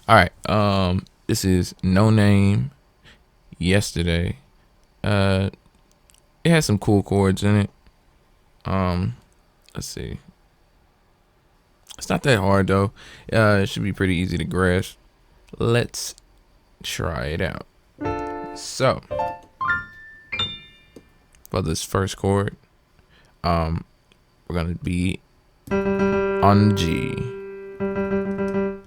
All right. This is No Name. Yesterday. It has some cool chords in it. Let's see. It's not that hard though. It should be pretty easy to grasp. Let's try it out. So, for this first chord, we're gonna be on G, and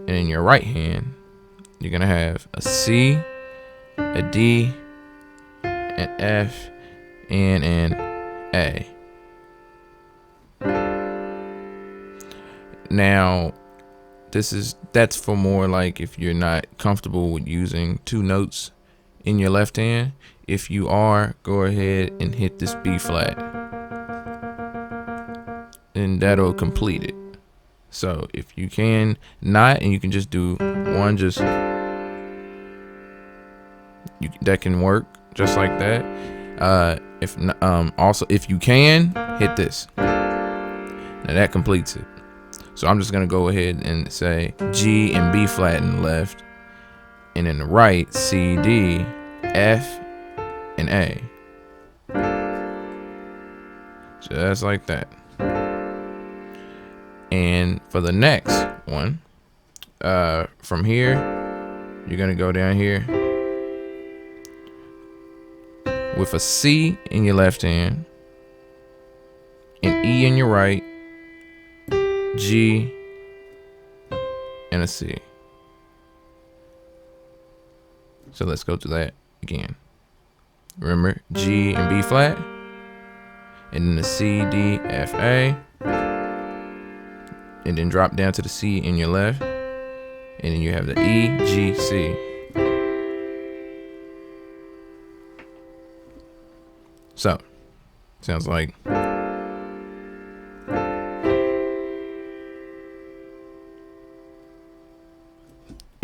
in your right hand, you're gonna have a C, a D, an F, and an A. Now, that's for more like if you're not comfortable with using two notes in your left hand. If you are, go ahead and hit this B flat, and that'll complete it. So if you can not, and you can just do one, that can work just like that. Also, if you can, hit this. Now that completes it. So I'm just gonna go ahead and say G and B flat in the left, and in the right, C, D, F, and A. So that's like that. And for the next one, from here, you're gonna go down here with a C in your left hand, an E in your right, G, and a C. So let's go to that again. Remember, G and B flat, and then the C, D, F, A, and then drop down to the C in your left, and then you have the E, G, C. So, sounds like.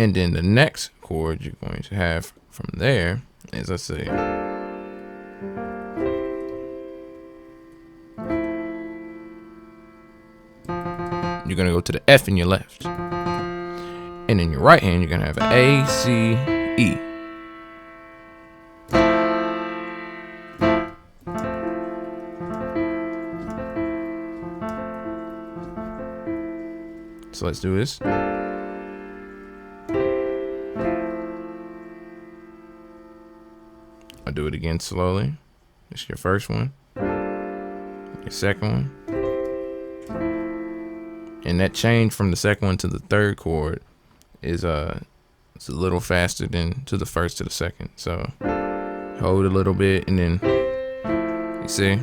And then the next chord you're going to have from there is, let's see. You're going to go to the F in your left. And in your right hand, you're going to have an A, C, E. So let's do this. I'll do it again slowly. This is your first one, your second one, and that change from the second one to the third chord is it's a little faster than to the first to the second. So hold a little bit, and then you see,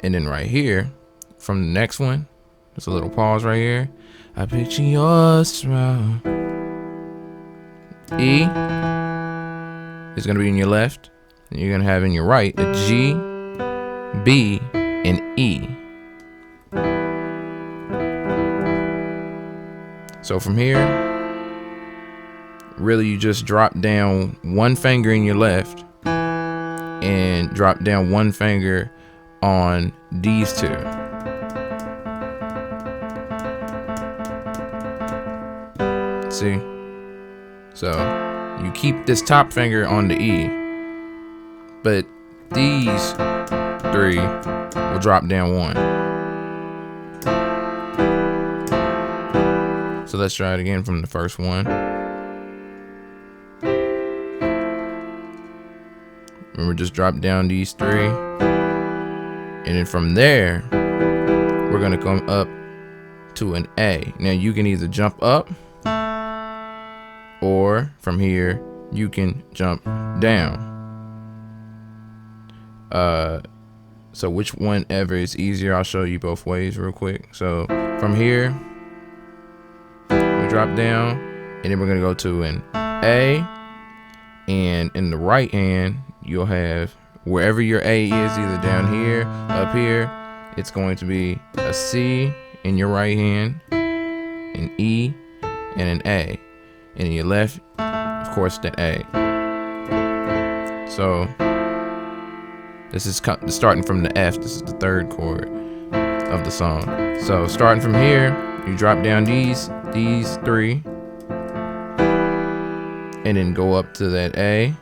and then right here from the next one, there's a little pause right here. I picture your smile. E is going to be in your left, and you're going to have in your right a G, B, and E. So from here, really you just drop down one finger in your left and drop down one finger on these two. See? So you keep this top finger on the E, but these three will drop down one. So let's try it again from the first one. Remember, just drop down these three, and then from there, we're gonna come up to an A. Now you can either jump up, or from here, you can jump down. So which one ever is easier, I'll show you both ways real quick. So from here, we drop down, and then we're gonna go to an A, and in the right hand, you'll have wherever your A is, either down here, up here, it's going to be a C in your right hand, an E, and an A. And in your left, of course, the A. So this is starting from the F. This is the third chord of the song. So starting from here, You drop down these three, and then go up to that A.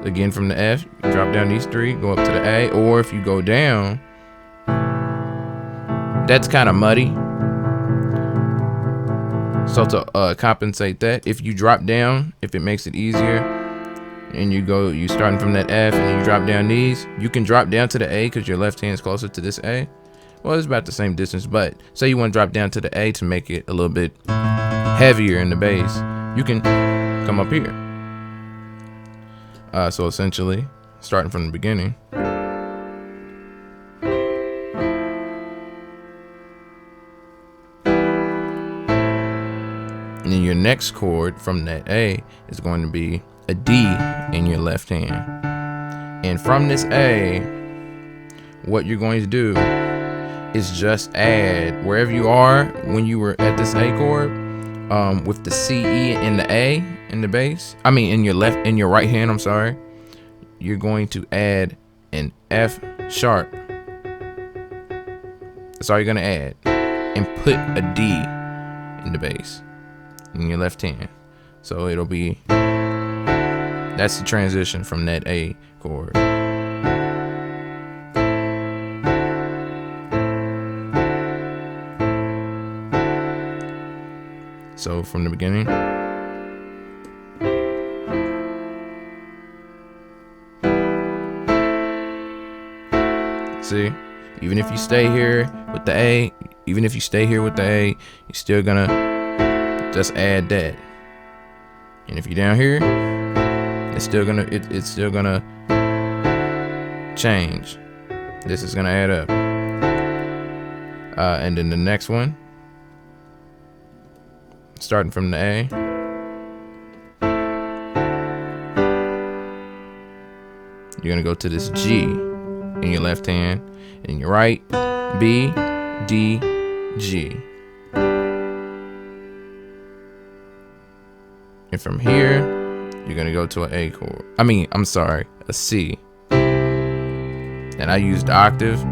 Again from the F, you drop down these three, go up to the A, or if you go down, that's kind of muddy. So to compensate that, if you drop down, if it makes it easier, and you starting from that F and you drop down these, you can drop down to the A because your left hand is closer to this A. Well, it's about the same distance, but say you want to drop down to the A to make it a little bit heavier in the bass, you can come up here. So essentially, starting from the beginning. And then your next chord from that A is going to be a D in your left hand. And from this A, what you're going to do is just add wherever you are when you were at this A chord, with the C, E, and the A in the bass. I mean, in your right hand, I'm sorry. You're going to add an F sharp. That's all you're gonna add. And put a D in the bass in your left hand. So it'll be, that's the transition from that A chord. So from the beginning. See, even if you stay here with the A, you're still gonna just add that. And if you're down here, it's still gonna change. This is gonna add up. And then the next one, starting from the A, you're gonna go to this G in your left hand, and in your right, B, D, G. And from here, you're gonna go to an A chord. A C. And I used the octave,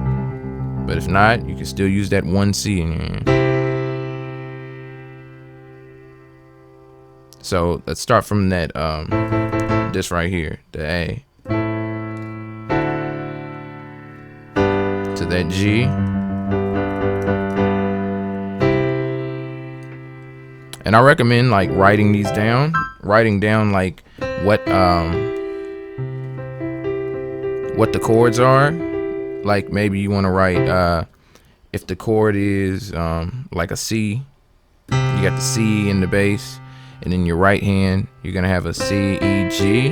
but if not, you can still use that one C in your hand. So let's start from that, this right here, the A, to that G, and I recommend like writing down like what the chords are. Like maybe you want to write if the chord is like a C, you got the C in the bass, and in your right hand you're gonna have a C, E, G,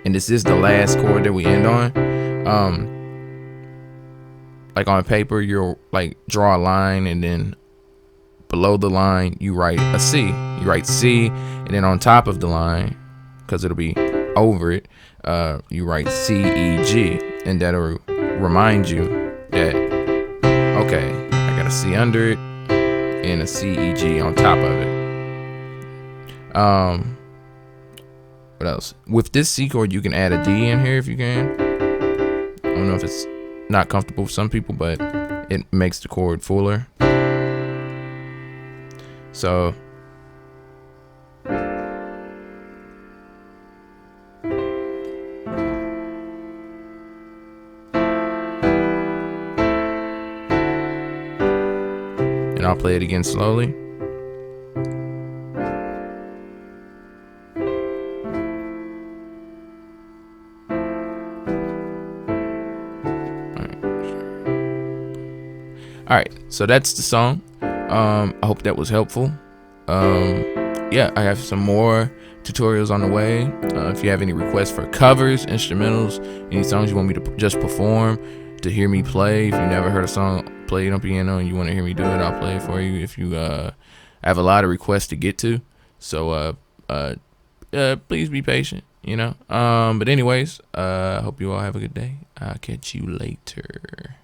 and this is the last chord that we end on. Like on paper, you'll like draw a line, and then below the line you write a C. You write C, and then on top of the line, because it'll be over it, you write C, E, G, and that'll remind you that, okay, I got a C under it and a C, E, G on top of it. What else? With this C chord, you can add a D in here if you can. I don't know if it's not comfortable for some people, but it makes the chord fuller. So and I'll play it again slowly. All right, so that's the song. I hope that was helpful. Yeah, I have some more tutorials on the way. If you have any requests for covers, instrumentals, any songs you want me to just perform, to hear me play, if you never heard a song played on piano and you want to hear me do it, I'll play it for you. If you I have a lot of requests to get to, so please be patient, you know. But anyways, I hope you all have a good day. I'll catch you later.